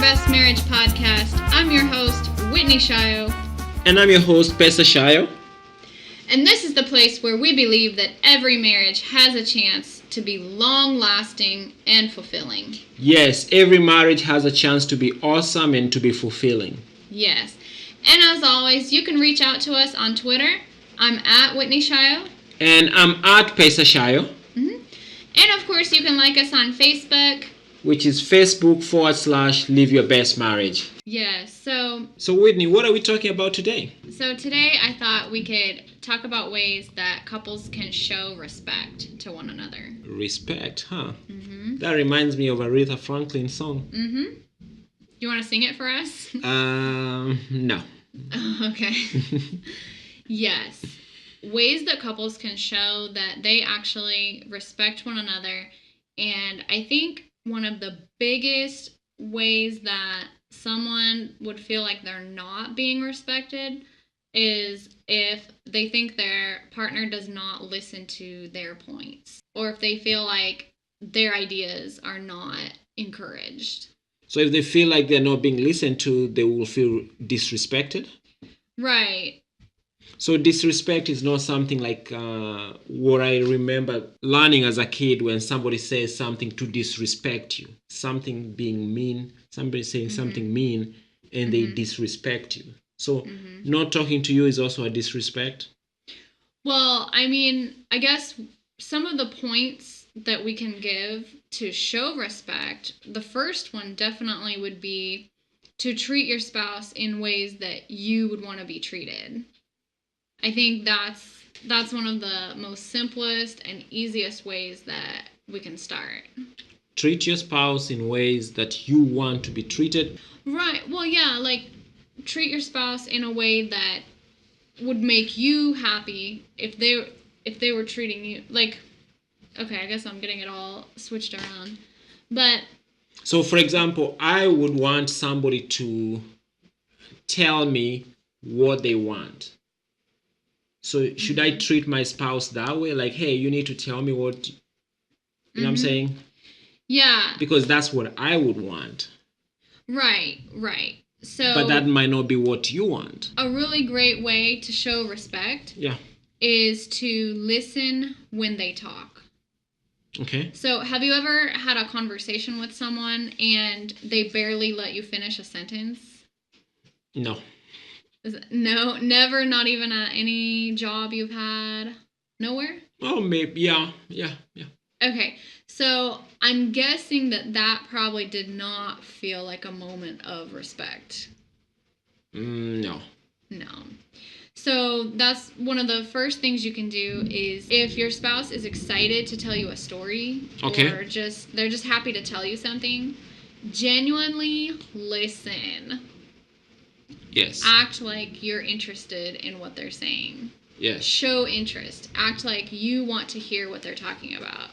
Best Marriage Podcast. I'm your host, Whitney Shio. And I'm your host, Pesa Shio. And this is the place where we believe that every marriage has a chance to be long-lasting and fulfilling. Yes, every marriage has a chance to be awesome and to be fulfilling. Yes. And as always, you can reach out to us on Twitter. I'm at Whitney Shio. And I'm at Pesa Shio. And of course, you can like us on Facebook. Which is Facebook.com/Live Your Best Marriage. Yes, so Whitney, what are we talking about today? today I thought we could talk about ways that couples can show respect to one another. Respect, huh? That reminds me of Aretha Franklin song. You want to sing it for us? No. Okay. Yes. Ways that couples can show that they actually respect one another. And I think one of the biggest ways that someone would feel like they're not being respected is if they think their partner does not listen to their points, or if they feel like their ideas are not encouraged. So if they feel like they're not being listened to, they will feel disrespected? Right. So disrespect is not something like what I remember learning as a kid when somebody says something to disrespect you. Something being mean, somebody saying something mean, and they disrespect you. So not talking to you is also a disrespect? Well, I mean, I guess some of the points that we can give to show respect, the first one definitely would be to treat your spouse in ways that you would want to be treated. I think that's one of the most simplest and easiest ways that we can start. Treat your spouse in ways that you want to be treated. Right. Well, yeah, like treat your spouse in a way that would make you happy if they were treating you like, okay, I guess I'm getting it all switched around. But so for example, I would want somebody to tell me what they want. So should I treat my spouse that way? Like, hey, you need to tell me what, you know what I'm saying? Yeah. Because that's what I would want. Right. So, but that might not be what you want. A really great way to show respect is to listen when they talk. Okay. So have you ever had a conversation with someone and they barely let you finish a sentence? No. No, never, not even at any job you've had? Nowhere? Oh, maybe, yeah. Okay, so I'm guessing that probably did not feel like a moment of respect. No. So that's one of the first things you can do is if your spouse is excited to tell you a story, or they're just happy to tell you something, genuinely listen. Yes. Act like you're interested in what they're saying. Yes. Show interest. Act like you want to hear what they're talking about.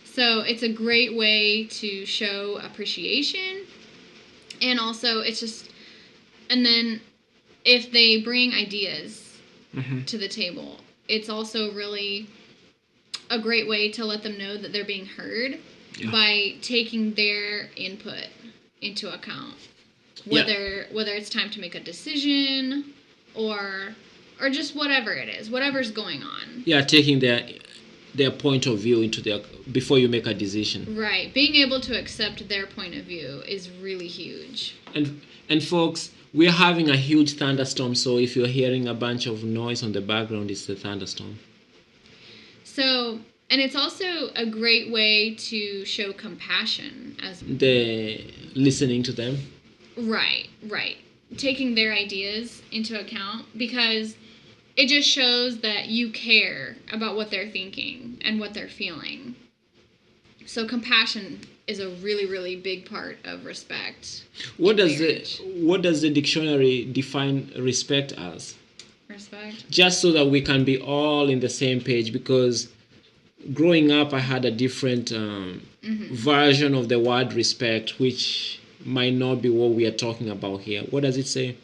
So it's a great way to show appreciation. And also and then if they bring ideas to the table, it's also really a great way to let them know that they're being heard by taking their input into account. Whether it's time to make a decision or just whatever it is, whatever's going on. Yeah, taking their point of view before you make a decision. Right. Being able to accept their point of view is really huge. And folks, we're having a huge thunderstorm, so if you're hearing a bunch of noise on the background, it's the thunderstorm. So, and it's also a great way to show compassion as listening to them. Right. Taking their ideas into account, because it just shows that you care about what they're thinking and what they're feeling. So compassion is a really, really big part of respect. What does the dictionary define respect as? Respect? Just so that we can be all in the same page, because growing up I had a different version of the word respect, which might not be what we are talking about here. What does it say?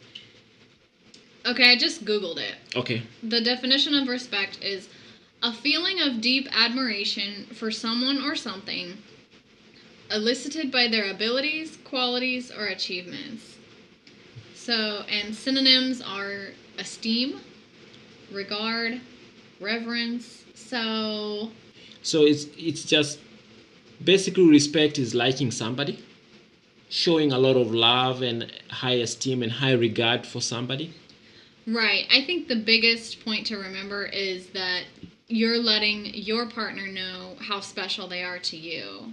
Okay, I just Googled it. Okay. The definition of respect is a feeling of deep admiration for someone or something, elicited by their abilities, qualities, or achievements. So, and synonyms are esteem, regard, reverence. So it's just basically respect is liking somebody, showing a lot of love and high esteem and high regard for somebody. right. I think the biggest point to remember is that you're letting your partner know how special they are to you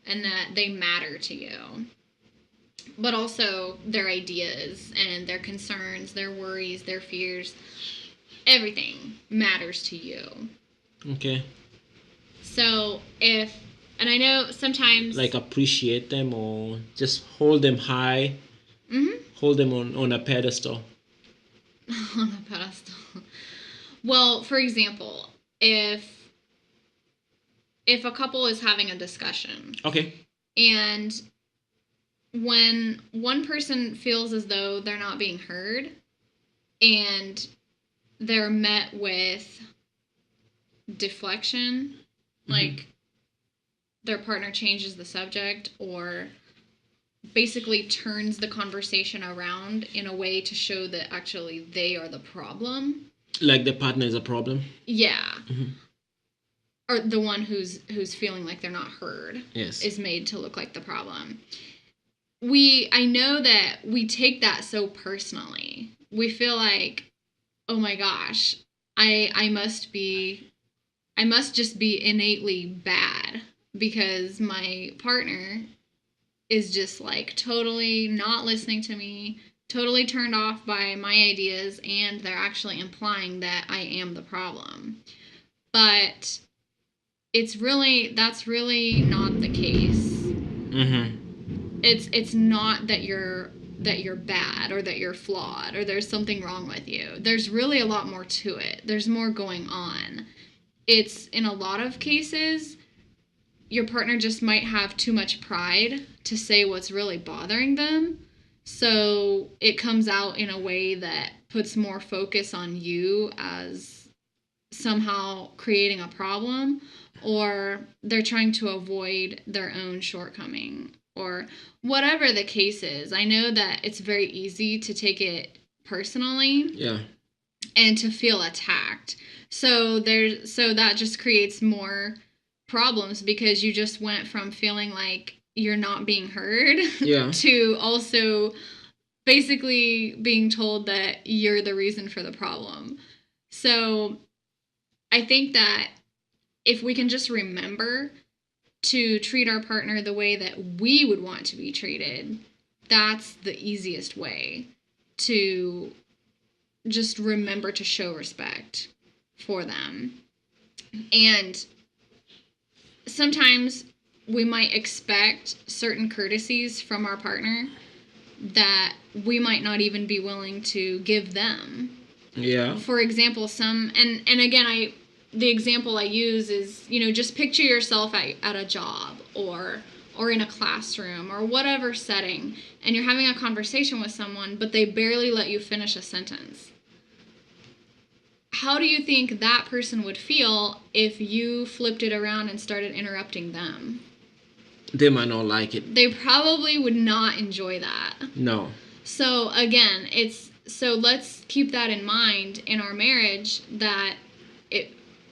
and that they matter to you. But also their ideas and their concerns, their worries, their fears, everything matters to you. Okay. So and I know sometimes. Like appreciate them or just hold them high, hold them on a pedestal. On a pedestal. Well, for example, if a couple is having a discussion. Okay. And when one person feels as though they're not being heard and they're met with deflection, like their partner changes the subject or basically turns the conversation around in a way to show that actually they are the problem. Like the partner is a problem? Yeah. Or the one who's feeling like they're not heard. Yes. Is made to look like the problem. I know that we take that so personally. We feel like, oh my gosh, I must just be innately bad because my partner is just like totally not listening to me, totally turned off by my ideas, and they're actually implying that I am the problem. But that's really not the case. It's not that you're bad or that you're flawed or there's something wrong with you. There's really a lot more to it. There's more going on. It's in a lot of cases your partner just might have too much pride to say what's really bothering them. So it comes out in a way that puts more focus on you as somehow creating a problem, or they're trying to avoid their own shortcoming, or whatever the case is. I know that it's very easy to take it personally. Yeah. And to feel attacked. So that just creates more problems because you just went from feeling like you're not being heard to also basically being told that you're the reason for the problem. So I think that if we can just remember to treat our partner the way that we would want to be treated, that's the easiest way to just remember to show respect for them. And sometimes we might expect certain courtesies from our partner that we might not even be willing to give them. Yeah. For example, and again, the example I use is, just picture yourself at a job or in a classroom or whatever setting, and you're having a conversation with someone, but they barely let you finish a sentence. How do you think that person would feel if you flipped it around and started interrupting them? They might not like it. They probably would not enjoy that. No. So again, let's keep that in mind in our marriage, that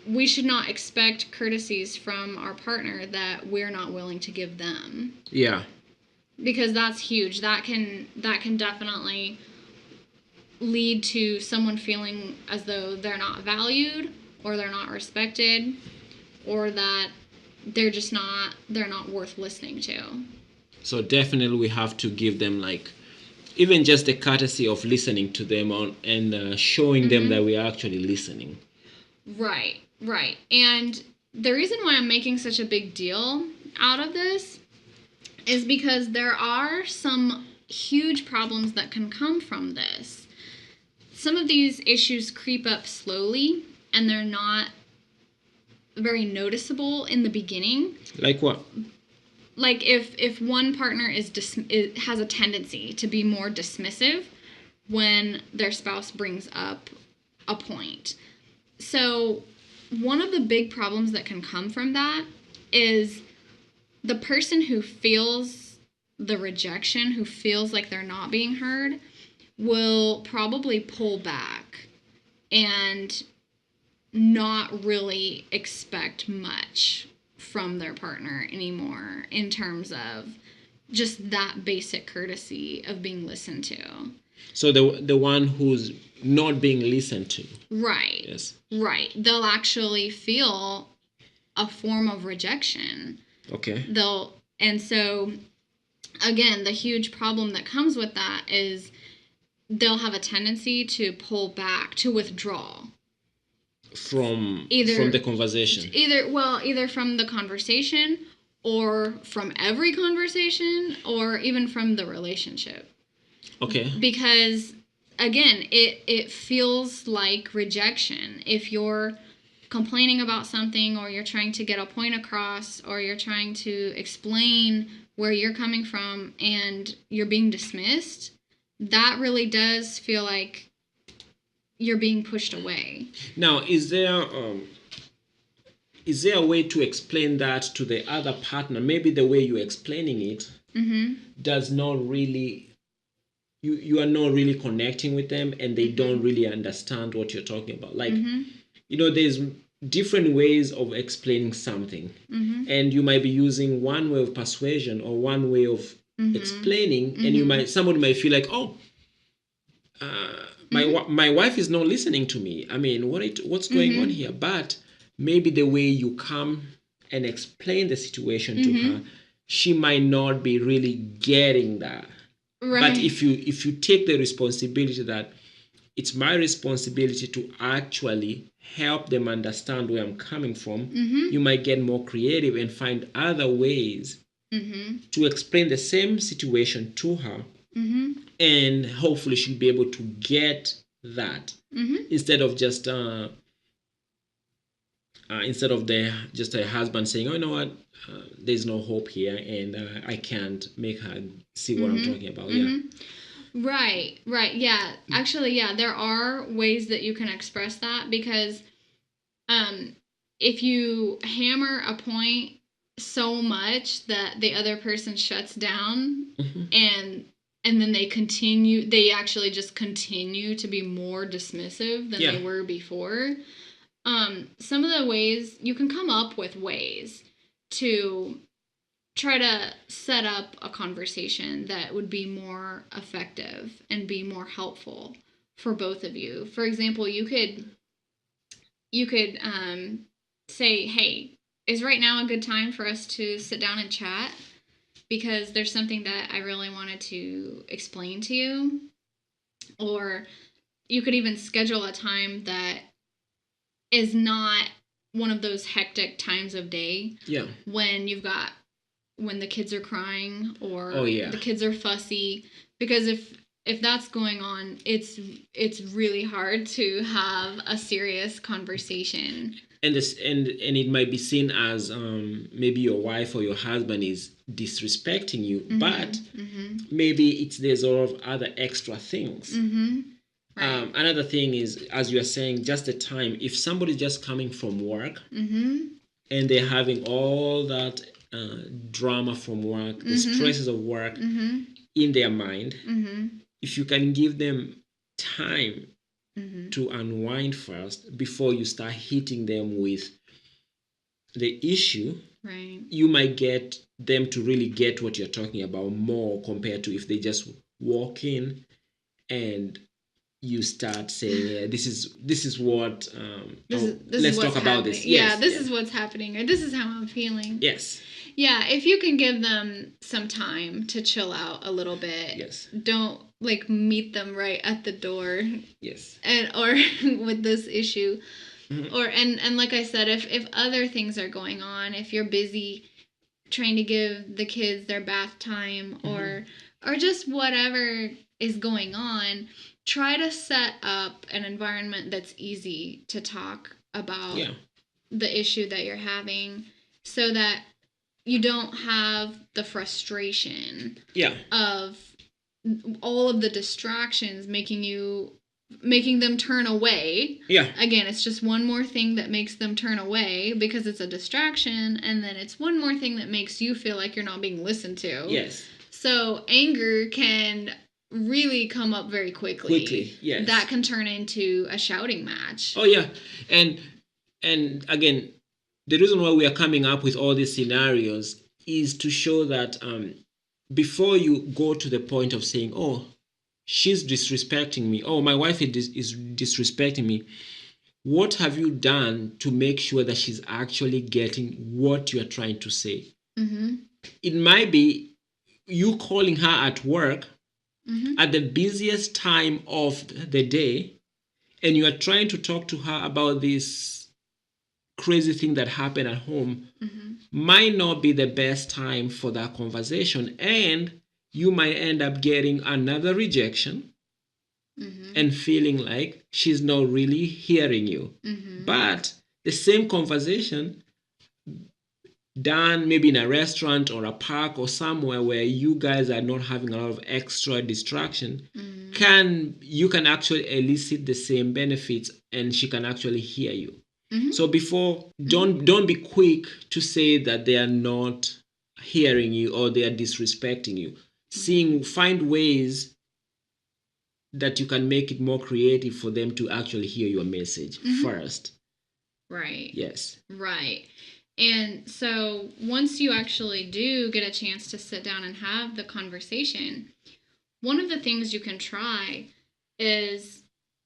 we should not expect courtesies from our partner that we're not willing to give them. Yeah. Because that's huge. That can definitely lead to someone feeling as though they're not valued or they're not respected or that they're not worth listening to. So definitely we have to give them even just the courtesy of listening to them and showing them that we are actually listening. Right. And the reason why I'm making such a big deal out of this is because there are some huge problems that can come from this. Some of these issues creep up slowly, and they're not very noticeable in the beginning. Like what? Like if one partner has a tendency to be more dismissive when their spouse brings up a point. So one of the big problems that can come from that is the person who feels the rejection, who feels like they're not being heard, will probably pull back and not really expect much from their partner anymore in terms of just that basic courtesy of being listened to. So the one who's not being listened to. Right. Yes. Right. They'll actually feel a form of rejection. Okay. And so again, the huge problem that comes with that is they'll have a tendency to pull back, to withdraw from the conversation. Either from the conversation or from every conversation or even from the relationship. Okay. Because again, it feels like rejection. If you're complaining about something, or you're trying to get a point across, or you're trying to explain where you're coming from and you're being dismissed, that really does feel like you're being pushed away. Now, is there a way to explain that to the other partner? Maybe the way you're explaining it does not really, you are not really connecting with them, and they don't really understand what you're talking about. Like, there's different ways of explaining something, and you might be using one way of persuasion or one way of explaining, and somebody might feel like, oh, my wife is not listening to me. I mean, what's going on here? But maybe the way you come and explain the situation to her, she might not be really getting that. Right. But if you take the responsibility that it's my responsibility to actually help them understand where I'm coming from, you might get more creative and find other ways to explain the same situation to her. And hopefully she'll be able to get that instead of just a husband saying, oh, you know what, there's no hope here, and I can't make her see what I'm talking about. Yeah. Right. Yeah. Actually, yeah, there are ways that you can express that, because if you hammer a point so much that the other person shuts down and then they actually just continue to be more dismissive than they were before. Some of the ways, you can come up with ways to try to set up a conversation that would be more effective and be more helpful for both of you. For example, you could say, hey, is right now a good time for us to sit down and chat? Because there's something that I really wanted to explain to you. Or you could even schedule a time that is not one of those hectic times of day. Yeah. When the kids are crying, or the kids are fussy. Because if that's going on, it's really hard to have a serious conversation. And it might be seen as maybe your wife or your husband is disrespecting you, but maybe there's a lot of other extra things. Right. Another thing is, as you are saying, just the time. If somebody's just coming from work and they're having all that drama from work, the stresses of work in their mind, if you can give them time to unwind first before you start hitting them with the issue, right, you might get them to really get what you're talking about more, compared to if they just walk in and you start saying, yeah, this is what let's talk about this. Yes, this is what's happening, or this is how I'm feeling. Yes. Yeah, if you can give them some time to chill out a little bit. Yes. Don't meet them right at the door. Yes. Or with this issue. Or and like I said, if other things are going on, if you're busy trying to give the kids their bath time, or just whatever is going on, try to set up an environment that's easy to talk about the issue that you're having, so that you don't have the frustration of all of the distractions making you making them turn away. Yeah. Again, it's just one more thing that makes them turn away because it's a distraction, and then it's one more thing that makes you feel like you're not being listened to. Yes. So anger can really come up very quickly. Quickly, yes. That can turn into a shouting match. Oh yeah. And again, the reason why we are coming up with all these scenarios is to show that before you go to the point of saying, oh, she's disrespecting me, oh, my wife is disrespecting me, what have you done to make sure that she's actually getting what you're trying to say? Mm-hmm. It might be you calling her at work Mm-hmm. at the busiest time of the day, and you are trying to talk to her about this crazy thing that happened at home. Mm-hmm. Might not be the best time for that conversation, and you might end up getting another rejection. Mm-hmm. And feeling like she's not really hearing you. Mm-hmm. But the same conversation done maybe in a restaurant or a park or somewhere where you guys are not having a lot of extra distraction, you can actually elicit the same benefits, and she can actually hear you. Mm-hmm. So before, don't be quick to say that they are not hearing you or they are disrespecting you. Find ways that you can make it more creative for them to actually hear your message first. Right. Yes. Right. And so once you actually do get a chance to sit down and have the conversation, one of the things you can try is,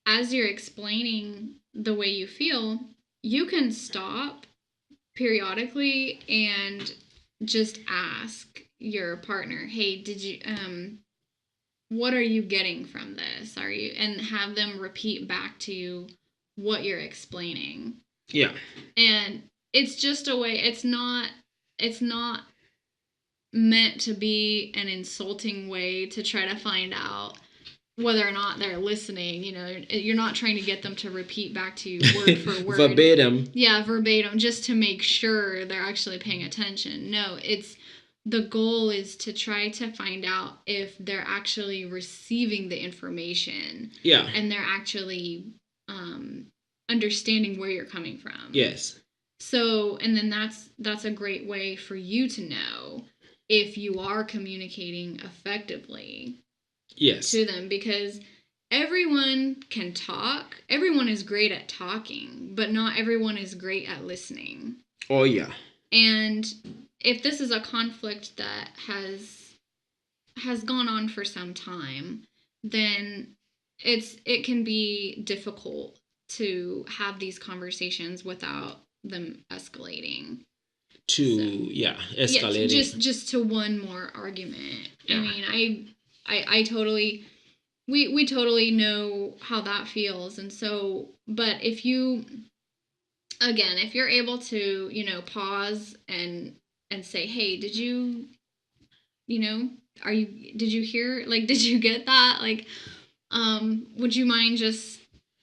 as you're explaining the way you feel, you can stop periodically and just ask your partner, hey, did you, what are you getting from this? And have them repeat back to you what you're explaining. Yeah. And it's just a way, it's not meant to be an insulting way to try to find out whether or not they're listening. You're not trying to get them to repeat back to you word for word. Verbatim. Yeah, verbatim, just to make sure they're actually paying attention. No, the goal is to try to find out if they're actually receiving the information. Yeah. And they're actually understanding where you're coming from. Yes. So, and then that's a great way for you to know if you are communicating effectively. Yes. To them, because everyone can talk. Everyone is great at talking, but not everyone is great at listening. Oh, yeah. And if this is a conflict that has gone on for some time, then it can be difficult to have these conversations without them escalating. Escalating. Yeah, just to one more argument. Yeah. I mean, I totally, we totally know how that feels. And so, but if you're able to, pause and say, hey, did you hear, like, did you get that? Like, would you mind just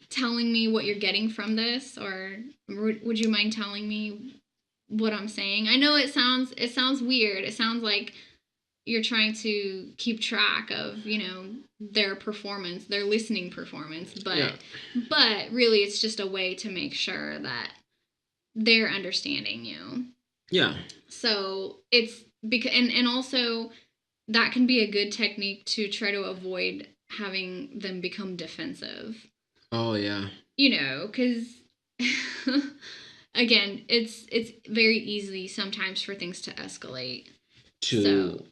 telling me what you're getting from this? Or would you mind telling me what I'm saying? I know it sounds weird. It sounds like you're trying to keep track of, their performance, their listening performance, but really it's just a way to make sure that they're understanding you. Yeah. So it's because, and also that can be a good technique to try to avoid having them become defensive. Oh yeah. Because again, it's very easy sometimes for things to escalate. To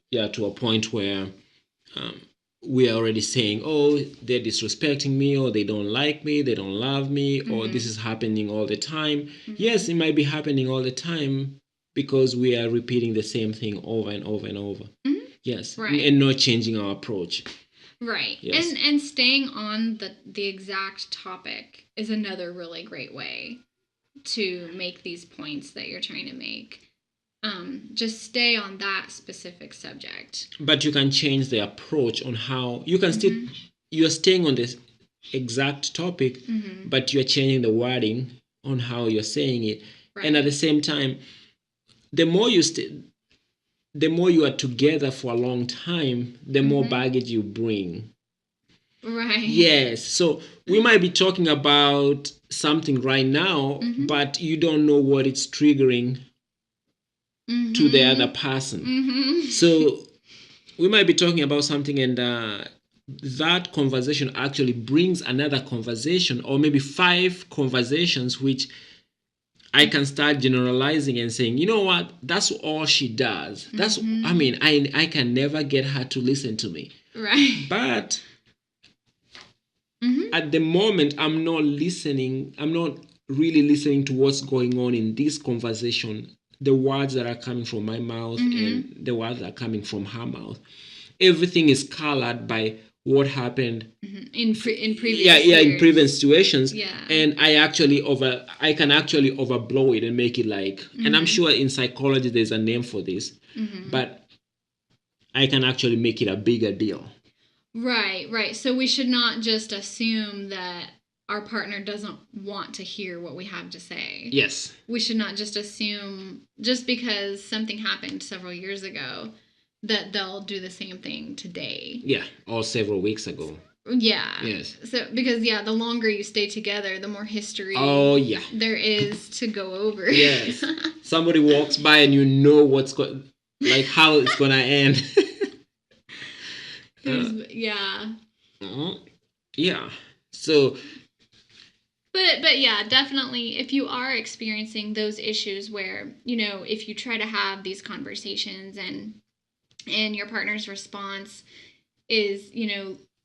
a point where we are already saying, oh, they're disrespecting me, or they don't like me, they don't love me, or this is happening all the time. Mm-hmm. Yes, it might be happening all the time because we are repeating the same thing over and over and over. Mm-hmm. Yes, right. And not changing our approach. Right. Yes. And staying on the exact topic is another really great way to make these points that you're trying to make. Just stay on that specific subject. But you can change the approach on how you can still, you're staying on this exact topic, but you're changing the wording on how you're saying it. Right. And at the same time, the more you are together for a long time, the more baggage you bring. Right. Yes. So we might be talking about something right now, but you don't know what it's triggering to the other person. So we might be talking about something, and that conversation actually brings another conversation, or maybe 5 conversations, which I can start generalizing and saying, you know what, that's all she does. That's, I mean, I can never get her to listen to me. Right. But at the moment, I'm not listening. I'm not really listening to what's going on in this conversation, the words that are coming from my mouth and the words that are coming from her mouth. Everything is colored by what happened in previous in years. previous situations. Yeah. And I can actually overblow it and make it like, and I'm sure in psychology there's a name for this, but I can actually make it a bigger deal. Right. So we should not just assume that our partner doesn't want to hear what we have to say. Yes. We should not just assume, just because something happened several years ago, that they'll do the same thing today. Yeah, or several weeks ago. Yeah. Yes. So because the longer you stay together, the more history there is to go over. Yes. Somebody walks by and you know how it's gonna end. Yeah. Yeah. So. But yeah, definitely, if you are experiencing those issues where, if you try to have these conversations and your partner's response is,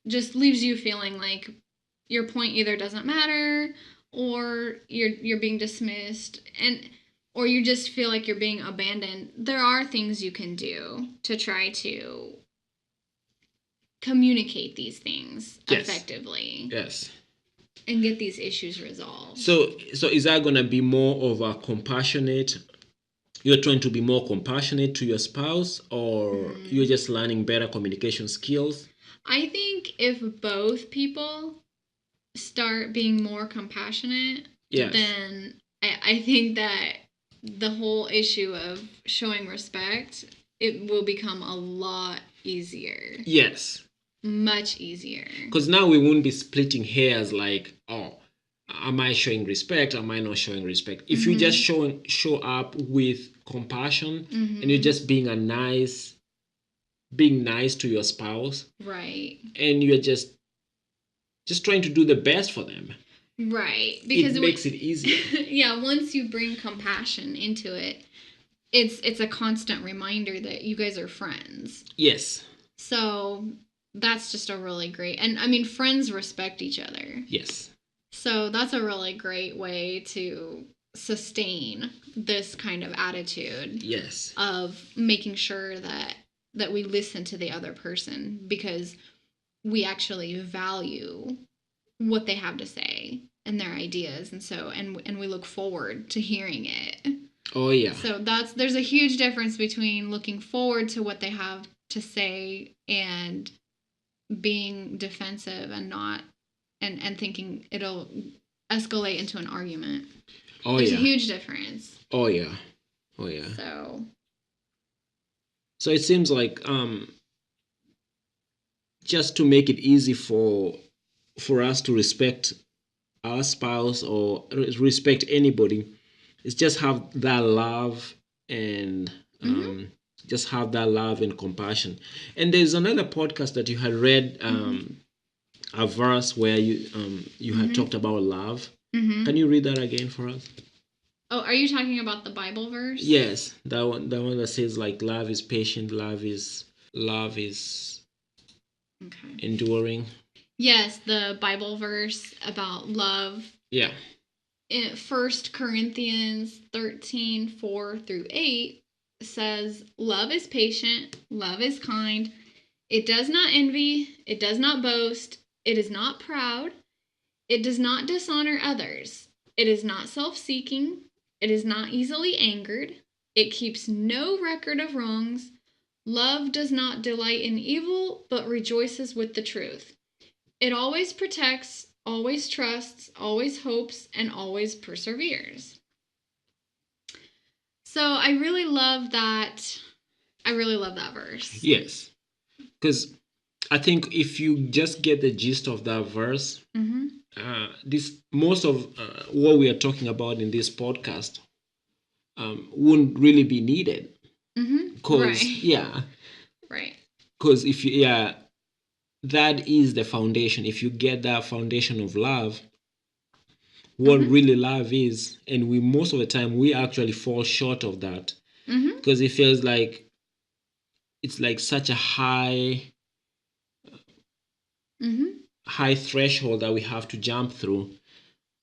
just leaves you feeling like your point either doesn't matter, or you're being dismissed, or you just feel like you're being abandoned, there are things you can do to try to communicate these things effectively. Yes. And get these issues resolved. So is that going to be more of a compassionate? You're trying to be more compassionate to your spouse, or you're just learning better communication skills? I think if both people start being more compassionate, then I think that the whole issue of showing respect, it will become a lot easier. Yes. Much easier. Because now we won't be splitting hairs like, oh, am I showing respect? Am I not showing respect? If you just show up with compassion and you're just being nice to your spouse. Right. And you're just trying to do the best for them. Right. Because it makes it easier. Yeah, once you bring compassion into it, it's a constant reminder that you guys are friends. Yes. So that's just a really great, and I mean, friends respect each other. Yes. So that's a really great way to sustain this kind of attitude. Yes. Of making sure that we listen to the other person, because we actually value what they have to say and their ideas, and we look forward to hearing it. Oh yeah. So there's a huge difference between looking forward to what they have to say and being defensive and not and thinking it'll escalate into an argument. Oh There's yeah. a huge difference. Oh yeah. So it seems like just to make it easy for us to respect our spouse or respect anybody, is just have that love and just have that love and compassion. And there's another podcast that you had read a verse where you had talked about love. Can you read that again for us? Oh, are you talking about the Bible verse? Yes, that one that says like love is patient, love is enduring. Yes, the Bible verse about love. Yeah. In 1 Corinthians 13:4-8 says, "Love is patient, love is kind. It does not envy, it does not boast, it is not proud, it does not dishonor others, it is not self-seeking, it is not easily angered, it keeps no record of wrongs. Love does not delight in evil, but rejoices with the truth. It always protects, always trusts, always hopes, and always perseveres." So I really love that. I really love that verse. Yes. Because I think if you just get the gist of that verse, Mm-hmm. this most of what we are talking about in this podcast wouldn't really be needed. Mm-hmm. Because Right. Right. because if you that is the foundation. If you get that foundation of love, what Mm-hmm. really love is, and we most of the time we actually fall short of that Mm-hmm. because it feels like it's like such a high Mm-hmm. threshold that we have to jump through.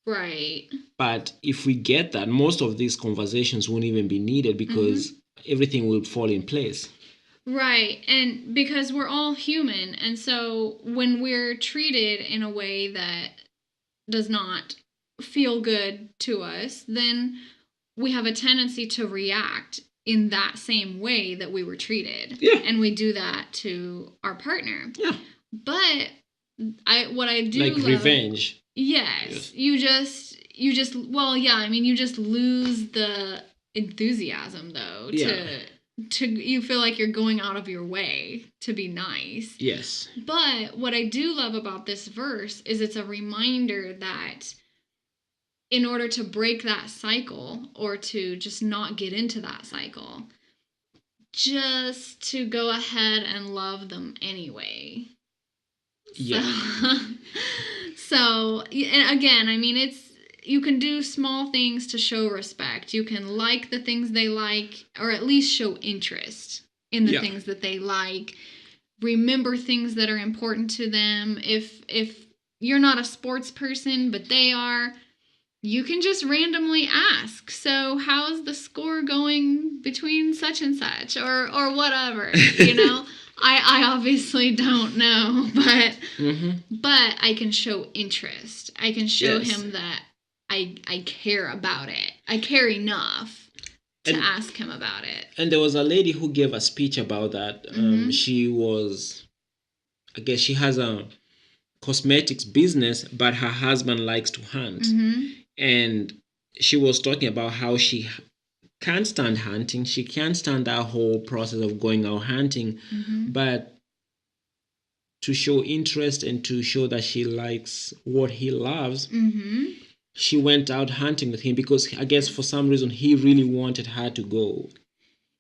Right. But if we get that, most of these conversations won't even be needed because everything will fall in place. Right. And because we're all human, and so when we're treated in a way that does not feel good to us, then we have a tendency to react in that same way that we were treated. Yeah. And we do that to our partner. Yeah. But what I do Like love, revenge. Yes. You just well, yeah, I mean you just lose the enthusiasm though to you feel like you're going out of your way to be nice. Yes. But what I do love about this verse is it's a reminder that in order to break that cycle or to just not get into that cycle, just to go ahead and love them anyway. Yeah. So, and again, I mean, you can do small things to show respect. You can like the things they like, or at least show interest in the things that they like. Remember things that are important to them. If you're not a sports person, but they are, you can just randomly ask. So, how's the score going between such and such, or whatever? You know. I obviously don't know, but I can show interest. I can show him that I care about it. I care enough to ask him about it. And there was a lady who gave a speech about that. She was, I guess she has a cosmetics business, but her husband likes to hunt. And she was talking about how she can't stand hunting. She can't stand that whole process of going out hunting. But to show interest and to show that she likes what he loves, she went out hunting with him because I guess for some reason he really wanted her to go.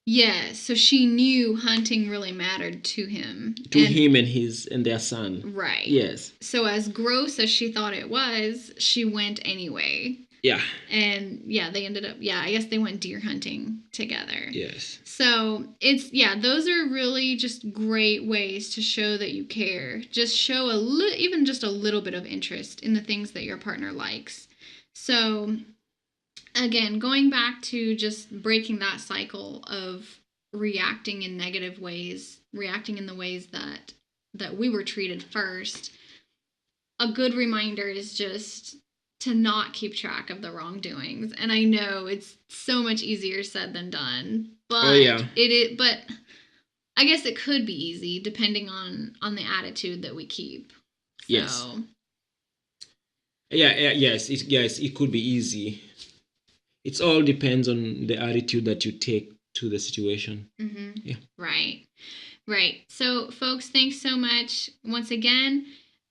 Yes, so she knew hunting really mattered to him. Him and their son. Right. Yes. So as gross as she thought it was, she went anyway. Yeah. And they ended up, I guess they went deer hunting together. Yes. So those are really just great ways to show that you care. Just show even just a little bit of interest in the things that your partner likes. So again, going back to just breaking that cycle of reacting in negative ways, reacting in the ways that we were treated first, a good reminder is just to not keep track of the wrongdoings. And I know it's so much easier said than done, but but I guess it could be easy depending on the attitude that we keep. So. Yes. Yes, it could be easy. It all depends on the attitude that you take to the situation. Yeah. Right. So, folks, thanks so much. Once again,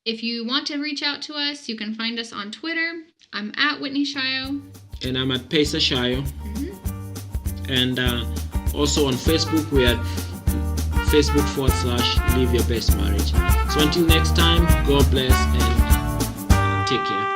if you want to reach out to us, you can find us on Twitter. I'm at Whitney Shio. And I'm at Pesa Shio. And also on Facebook, we are Facebook.com/Live Your Best Marriage. So until next time, God bless and take care.